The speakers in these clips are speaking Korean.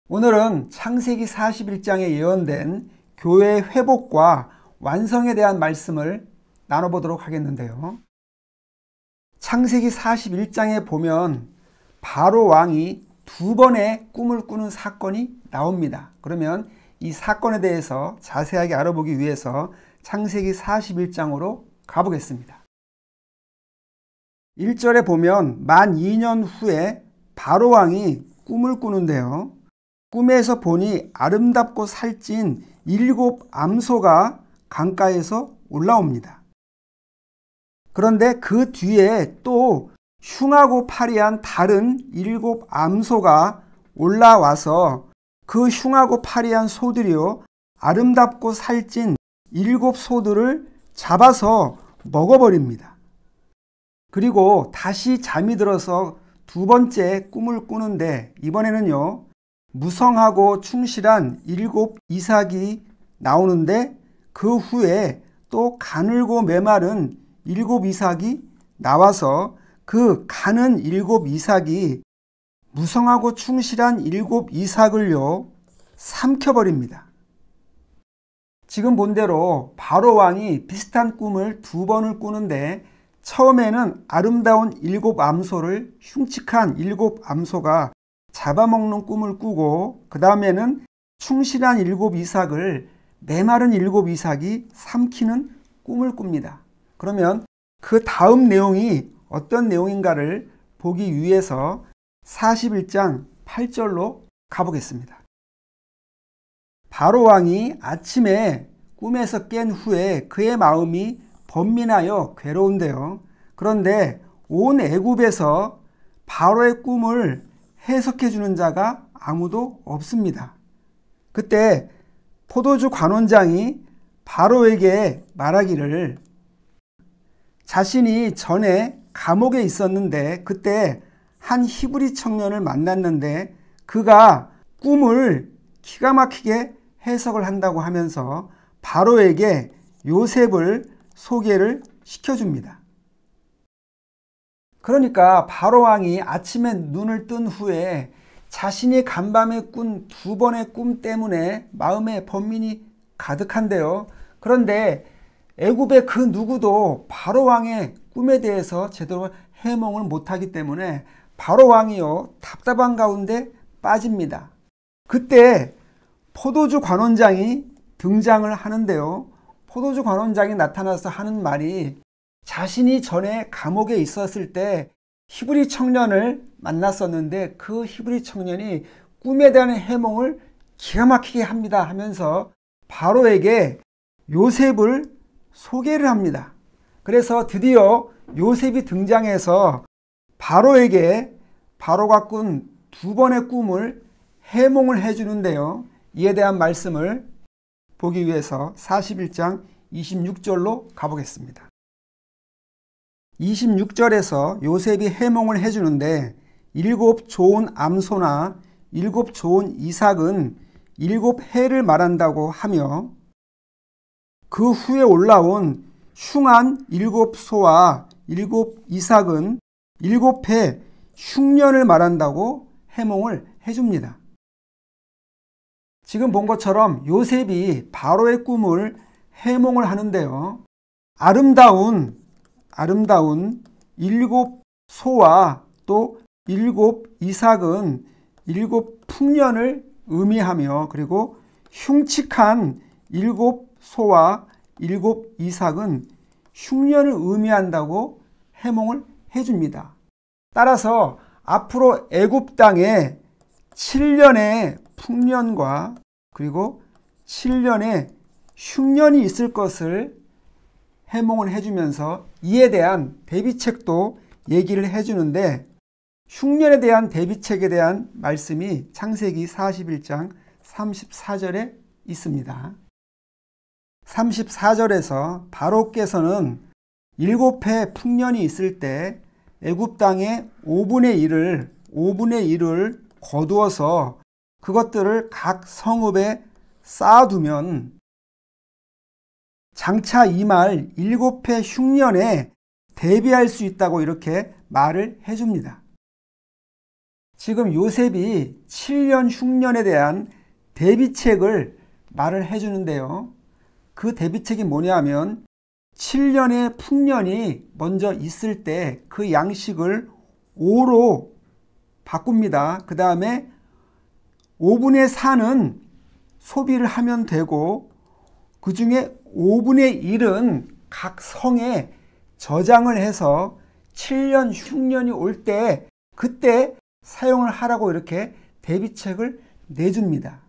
오늘은 창세기 41장에 예언된 교회의 회복과 완성에 대한 말씀을 나눠보도록 하겠는데요. 창세기 41장에 보면 바로 왕이 두 번의 꿈을 꾸는 사건이 나옵니다. 그러면 이 사건에 대해서 자세하게 알아보기 위해서 창세기 41장으로 가보겠습니다. 1절에 보면 만 2년 후에 바로 왕이 꿈을 꾸는데요. 꿈에서 보니 아름답고 살찐 7 암소가 강가에서 올라옵니다. 그런데 그 뒤에 또 흉하고 파리한 다른 7 암소가 올라와서 그 흉하고 파리한 소들이요 아름답고 살찐 7 소들을 잡아서 먹어버립니다. 그리고 다시 잠이 들어서 두 번째 꿈을 꾸는데 이번에는요 무성하고 충실한 7 이삭이 나오는데 그 후에 또 가늘고 메마른 7 이삭이 나와서 그 가는 7 이삭이 무성하고 충실한 7 이삭을요 삼켜버립니다. 지금 본 대로 바로 왕이 비슷한 꿈을 두 번을 꾸는데 처음에는 아름다운 7 암소를 흉측한 7 암소가 잡아먹는 꿈을 꾸고 그 다음에는 충실한 7 이삭을 메마른 7 이삭이 삼키는 꿈을 꿉니다. 그러면 그 다음 내용이 어떤 내용인가를 보기 위해서 41장 8절로 가보겠습니다. 바로 왕이 아침에 꿈에서 깬 후에 그의 마음이 번민하여 괴로운데요. 그런데 온 애굽에서 바로의 꿈을 해석해 주는 자가 아무도 없습니다. 그때 포도주 관원장이 바로에게 말하기를 자신이 전에 감옥에 있었는데 그때 한 히브리 청년을 만났는데 그가 꿈을 기가 막히게 해석을 한다고 하면서 바로에게 요셉을 소개를 시켜줍니다. 그러니까 바로 왕이 아침에 눈을 뜬 후에 자신이 간밤에 꾼 두 번의 꿈 때문에 마음에 번민이 가득한데요. 그런데 애굽의 그 누구도 바로 왕의 꿈에 대해서 제대로 해몽을 못하기 때문에 바로 왕이요 답답한 가운데 빠집니다. 그때 포도주 관원장이 등장을 하는데요. 포도주 관원장이 나타나서 하는 말이 자신이 전에 감옥에 있었을 때 히브리 청년을 만났었는데 그 히브리 청년이 꿈에 대한 해몽을 기가 막히게 합니다 하면서 바로에게 요셉을 소개를 합니다. 그래서 드디어 요셉이 등장해서 바로에게 바로가 꾼 두 번의 꿈을 해몽을 해주는데요. 이에 대한 말씀을 보기 위해서 41장 26절로 가보겠습니다. 26절에서 요셉이 해몽을 해주는데 7 좋은 암소나 7 좋은 이삭은 7 해를 말한다고 하며 그 후에 올라온 흉한 7 소와 7 이삭은 7 해 흉년을 말한다고 해몽을 해줍니다. 지금 본 것처럼 요셉이 바로의 꿈을 해몽을 하는데요. 아름다운 7 소와 또 7 이삭은 7 풍년을 의미하며 그리고 흉측한 7 소와 7 이삭은 흉년을 의미한다고 해몽을 해줍니다. 따라서 앞으로 애굽 땅에 7년의 풍년과 그리고 7년의 흉년이 있을 것을 해몽을 해주면서 이에 대한 대비책도 얘기를 해주는데 흉년에 대한 대비책에 대한 말씀이 창세기 41장 34절에 있습니다. 34절에서 바로께서는 7해 풍년이 있을 때 애굽 땅의 5분의 1을 거두어서 그것들을 각 성읍에 쌓아두면 장차 이말 7해 흉년에 대비할 수 있다고 이렇게 말을 해줍니다. 지금 요셉이 7년 흉년에 대한 대비책을 말을 해주는데요. 그 대비책이 뭐냐 하면 7년의 풍년이 먼저 있을 때 그 양식을 5로 바꿉니다. 그 다음에 5분의 4는 소비를 하면 되고 그 중에 5분의 1은 각 성에 저장을 해서 7년 흉년이 올 때 그때 사용을 하라고 이렇게 대비책을 내줍니다.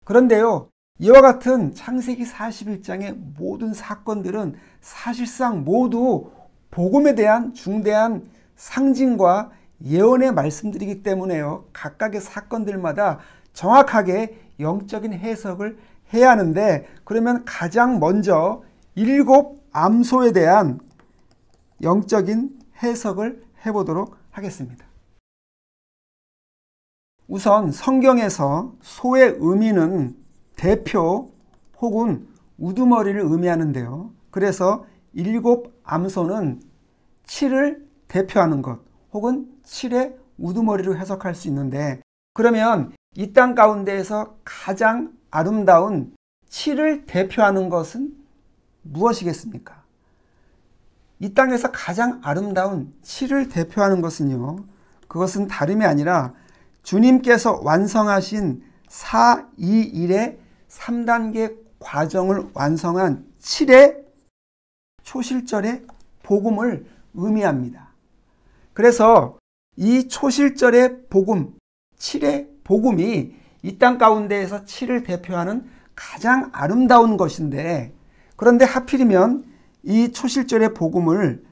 그런데요, 이와 같은 창세기 41장의 모든 사건들은 사실상 모두 복음에 대한 중대한 상징과 예언의 말씀들이기 때문에요. 각각의 사건들마다 정확하게 영적인 해석을 해야 하는데, 그러면 가장 먼저 7 암소에 대한 영적인 해석을 해보도록 하겠습니다. 우선 성경에서 소의 의미는 대표 혹은 우두머리를 의미하는데요. 그래서 7 암소는 7을 대표하는 것 혹은 7의 우두머리로 해석할 수 있는데, 그러면 이 땅 가운데에서 가장 아름다운 7을 대표하는 것은 무엇이겠습니까? 이 땅에서 가장 아름다운 7을 대표하는 것은요, 그것은 다름이 아니라 주님께서 완성하신 4, 2, 1의 3단계 과정을 완성한 7의 초실절의 복음을 의미합니다. 그래서 이 초실절의 복음, 7의 복음이 이 땅 가운데에서 7을 대표하는 가장 아름다운 것인데, 그런데 하필이면 이 초실절의 복음을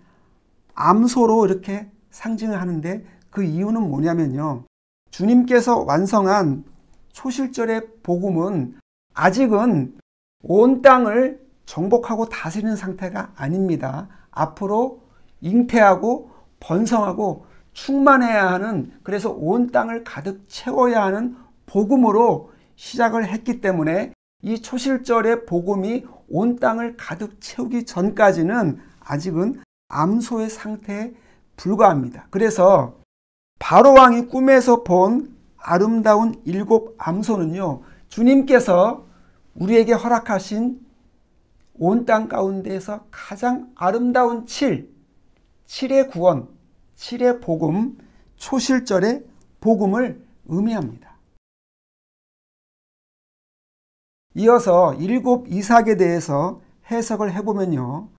암소로 이렇게 상징을 하는데, 그 이유는 뭐냐면요, 주님께서 완성한 초실절의 복음은 아직은 온 땅을 정복하고 다스리는 상태가 아닙니다. 앞으로 잉태하고 번성하고 충만해야 하는, 그래서 온 땅을 가득 채워야 하는 복음으로 시작을 했기 때문에 이 초실절의 복음이 온 땅을 가득 채우기 전까지는 아직은 암소의 상태에 불과합니다. 그래서 바로왕이 꿈에서 본 아름다운 7 암소는요, 주님께서 우리에게 허락하신 온 땅 가운데에서 가장 아름다운 7의 구원, 7의 복음, 초실절의 복음을 의미합니다. 이어서 7 이삭에 대해서 해석을 해보면요,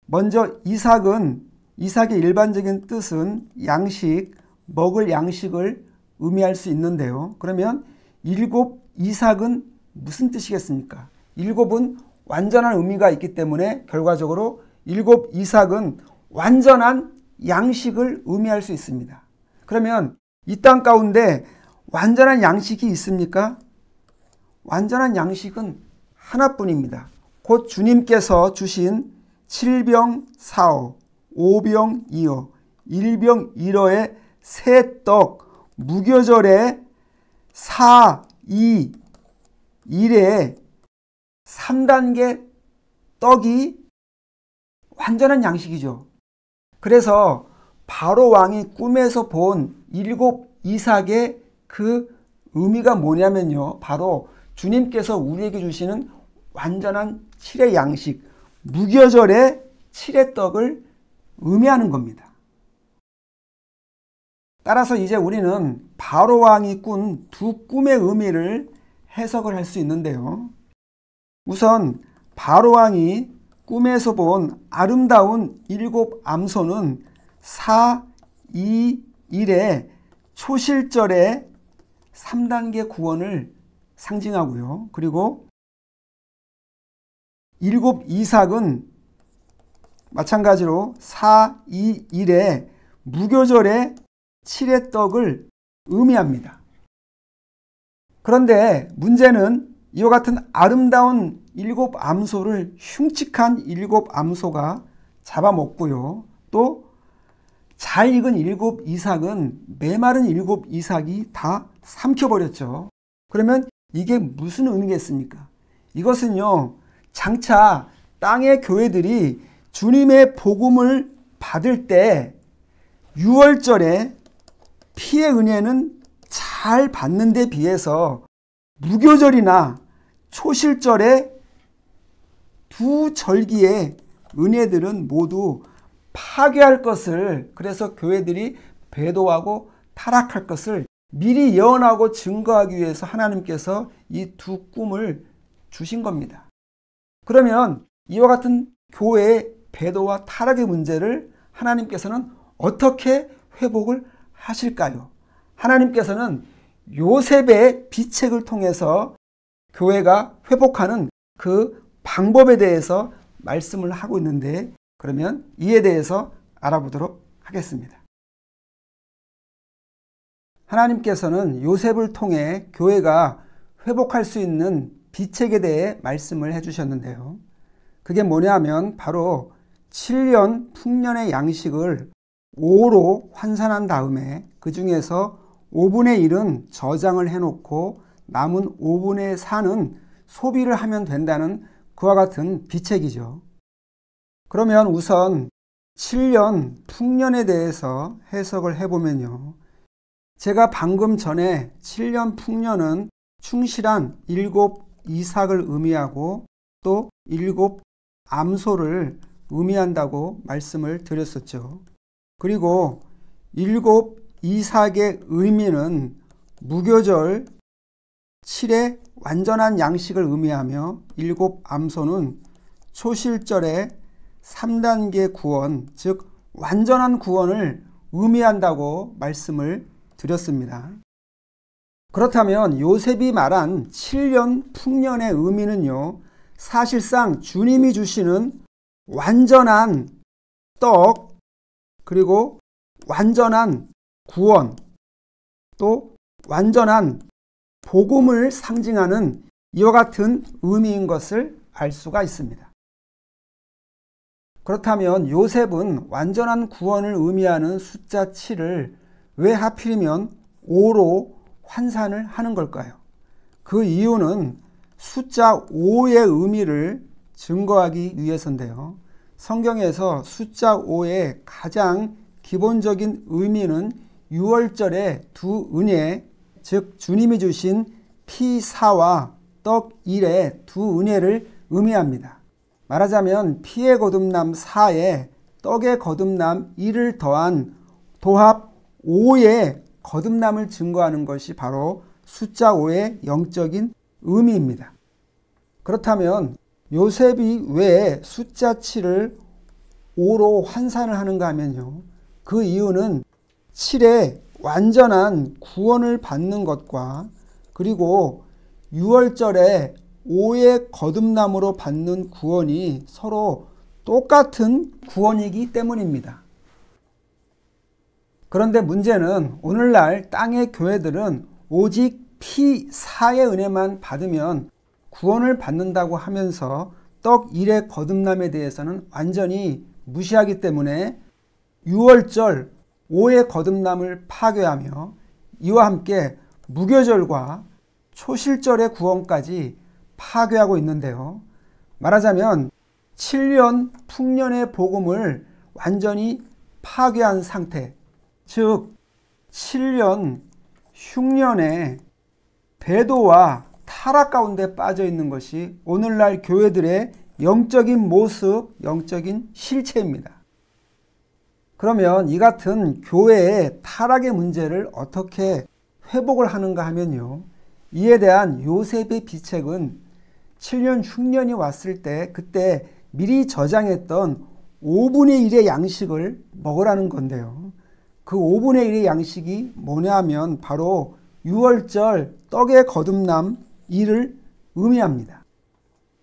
먼저 이삭의 일반적인 뜻은 양식, 먹을 양식을 의미할 수 있는데요. 그러면 7 이삭은 무슨 뜻이겠습니까? 7은 완전한 의미가 있기 때문에 결과적으로 7 이삭은 완전한 양식을 의미할 수 있습니다. 그러면 이 땅 가운데 완전한 양식이 있습니까? 완전한 양식은 하나뿐입니다. 곧 주님께서 주신 7병4호, 5병2호, 1병1호의 새 떡, 무교절의 4, 2, 1의 3단계 떡이 완전한 양식이죠. 그래서 바로 왕이 꿈에서 본 7 이삭의 그 의미가 뭐냐면요, 바로 주님께서 우리에게 주시는 완전한 7의 양식, 무교절의 7의 떡을 의미하는 겁니다. 따라서 이제 우리는 바로 왕이 꾼 두 꿈의 의미를 해석을 할 수 있는데요. 우선 바로 왕이 꿈에서 본 아름다운 7 암소는 4, 2, 1의 초실절의 3단계 구원을 상징하고요. 그리고 7 이삭은 마찬가지로 4, 2, 1의 무교절의 7의 떡을 의미합니다. 그런데 문제는 이와 같은 아름다운 7 암소를 흉측한 7 암소가 잡아먹고요. 또 잘 익은 7 이삭은 메마른 7 이삭이 다 삼켜버렸죠. 그러면 이게 무슨 의미겠습니까? 이것은요, 장차 땅의 교회들이 주님의 복음을 받을 때 6월절에 피의 은혜는 잘 받는 데 비해서 무교절이나 초실절에 두 절기의 은혜들은 모두 파괴할 것을, 그래서 교회들이 배도하고 타락할 것을 미리 예언하고 증거하기 위해서 하나님께서 이 두 꿈을 주신 겁니다. 그러면 이와 같은 교회의 배도와 타락의 문제를 하나님께서는 어떻게 회복을 하실까요? 하나님께서는 요셉의 비책을 통해서 교회가 회복하는 그 방법에 대해서 말씀을 하고 있는데, 그러면 이에 대해서 알아보도록 하겠습니다. 하나님께서는 요셉을 통해 교회가 회복할 수 있는 비책에 대해 말씀을 해주셨는데요. 그게 뭐냐 하면 바로 7년 풍년의 양식을 5로 환산한 다음에 그 중에서 5분의 1은 저장을 해놓고 남은 5분의 4는 소비를 하면 된다는 그와 같은 비책이죠. 그러면 우선 7년 풍년에 대해서 해석을 해보면요. 제가 방금 전에 7년 풍년은 충실한 7 이삭을 의미하고 또 7 암소를 의미한다고 말씀을 드렸었죠. 그리고 7 이삭의 의미는 무교절 7의 완전한 양식을 의미하며 7 암소는 초실절의 3단계 구원, 즉 완전한 구원을 의미한다고 말씀을 드렸습니다. 그렇다면 요셉이 말한 7년 풍년의 의미는요, 사실상 주님이 주시는 완전한 떡, 그리고 완전한 구원, 또 완전한 복음을 상징하는 이와 같은 의미인 것을 알 수가 있습니다. 그렇다면 요셉은 완전한 구원을 의미하는 숫자 7을 왜 하필이면 5로 환산을 하는 걸까요? 그 이유는 숫자 5의 의미를 증거하기 위해서인데요. 성경에서 숫자 5의 가장 기본적인 의미는 6월절의 두 은혜, 즉 주님이 주신 피 4와 떡 1의 두 은혜를 의미합니다. 말하자면 피의 거듭남 4에 떡의 거듭남 1을 더한 도합 5의 거듭남을 증거하는 것이 바로 숫자 5의 영적인 의미입니다. 그렇다면 요셉이 왜 숫자 7을 5로 환산을 하는가 하면요. 그 이유는 7의 완전한 구원을 받는 것과 그리고 6월절에 5의 거듭남으로 받는 구원이 서로 똑같은 구원이기 때문입니다. 그런데 문제는 오늘날 땅의 교회들은 오직 피 4의 은혜만 받으면 구원을 받는다고 하면서 떡 1의 거듭남에 대해서는 완전히 무시하기 때문에 6월절 5의 거듭남을 파괴하며 이와 함께 무교절과 초실절의 구원까지 파괴하고 있는데요. 말하자면 7년 풍년의 복음을 완전히 파괴한 상태, 즉 7년 흉년의 배도와 타락 가운데 빠져 있는 것이 오늘날 교회들의 영적인 모습, 영적인 실체입니다. 그러면 이 같은 교회의 타락의 문제를 어떻게 회복을 하는가 하면요. 이에 대한 요셉의 비책은 7년 흉년이 왔을 때 그때 미리 저장했던 5분의 1의 양식을 먹으라는 건데요. 그 5분의 1의 양식이 뭐냐 하면 바로 6월절 떡의 거듭남 1을 의미합니다.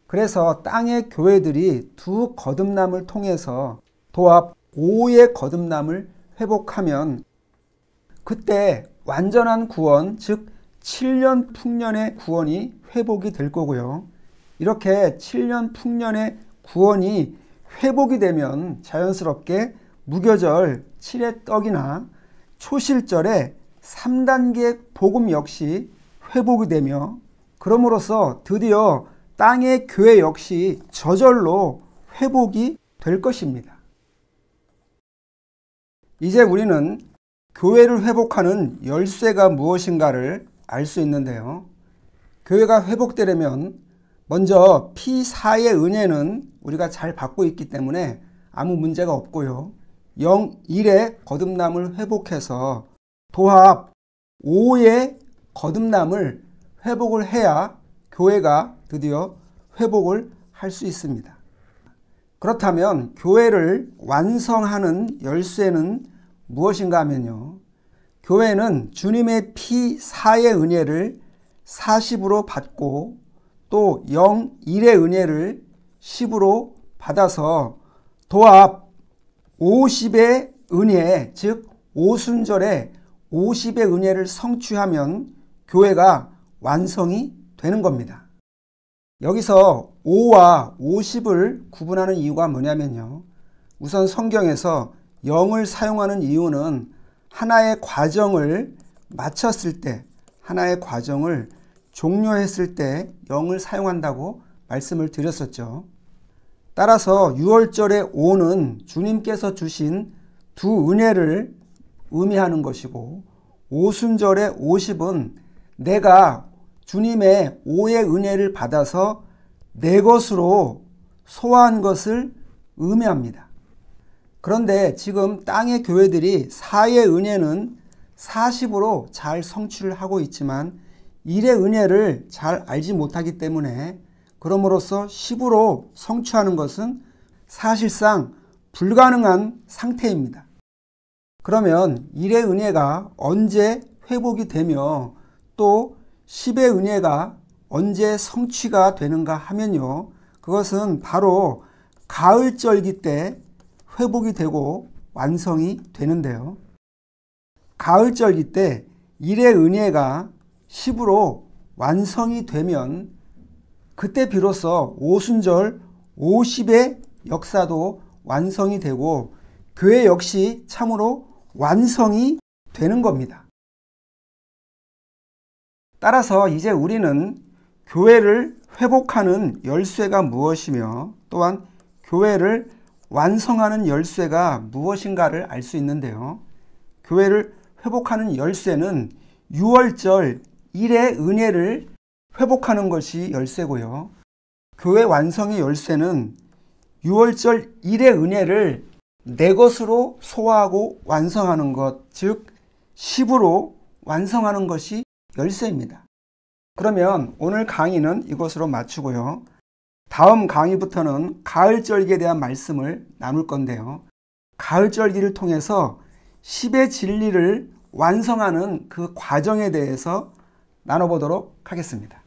그래서 땅의 교회들이 두 거듭남을 통해서 도합 5의 거듭남을 회복하면 그때 완전한 구원, 즉 7년 풍년의 구원이 회복이 될 거고요. 이렇게 7년 풍년의 구원이 회복이 되면 자연스럽게 무교절 7의 떡이나 초실절의 3단계 복음 역시 회복이 되며 그럼으로써 드디어 땅의 교회 역시 저절로 회복이 될 것입니다. 이제 우리는 교회를 회복하는 열쇠가 무엇인가를 알 수 있는데요. 교회가 회복되려면 먼저 P4의 은혜는 우리가 잘 받고 있기 때문에 아무 문제가 없고요. 0.1의 거듭남을 회복해서 도합 5의 거듭남을 회복을 해야 교회가 드디어 회복을 할 수 있습니다. 그렇다면 교회를 완성하는 열쇠는 무엇인가 하면요. 교회는 주님의 P4의 은혜를 40으로 받고 또 0.1의 은혜를 10으로 받아서 도합 50의 은혜, 즉 오순절에 50의 은혜를 성취하면 교회가 완성이 되는 겁니다. 여기서 5와 50을 구분하는 이유가 뭐냐면요. 우선 성경에서 0을 사용하는 이유는 하나의 과정을 마쳤을 때, 하나의 과정을 종료했을 때 0을 사용한다고 말씀을 드렸었죠. 따라서 6월절의 5는 주님께서 주신 두 은혜를 의미하는 것이고, 오순절의 50은 내가 주님의 5의 은혜를 받아서 내 것으로 소화한 것을 의미합니다. 그런데 지금 땅의 교회들이 4의 은혜는 40으로 잘 성취를 하고 있지만 1의 은혜를 잘 알지 못하기 때문에 그럼으로써 10으로 성취하는 것은 사실상 불가능한 상태입니다. 그러면 1의 은혜가 언제 회복이 되며 또 10의 은혜가 언제 성취가 되는가 하면요. 그것은 바로 가을절기 때 회복이 되고 완성이 되는데요. 가을절기 때 1의 은혜가 10으로 완성이 되면 그때 비로소 오순절 50의 역사도 완성이 되고 교회 역시 참으로 완성이 되는 겁니다. 따라서 이제 우리는 교회를 회복하는 열쇠가 무엇이며 또한 교회를 완성하는 열쇠가 무엇인가를 알 수 있는데요. 교회를 회복하는 열쇠는 6월절 1의 은혜를 회복하는 것이 열쇠고요. 교회 완성의 열쇠는 6월절 1의 은혜를 내 것으로 소화하고 완성하는 것, 즉 10으로 완성하는 것이 열쇠입니다. 그러면 오늘 강의는 이것으로 마치고요. 다음 강의부터는 가을절기에 대한 말씀을 나눌 건데요. 가을절기를 통해서 10의 진리를 완성하는 그 과정에 대해서 나눠보도록 하겠습니다.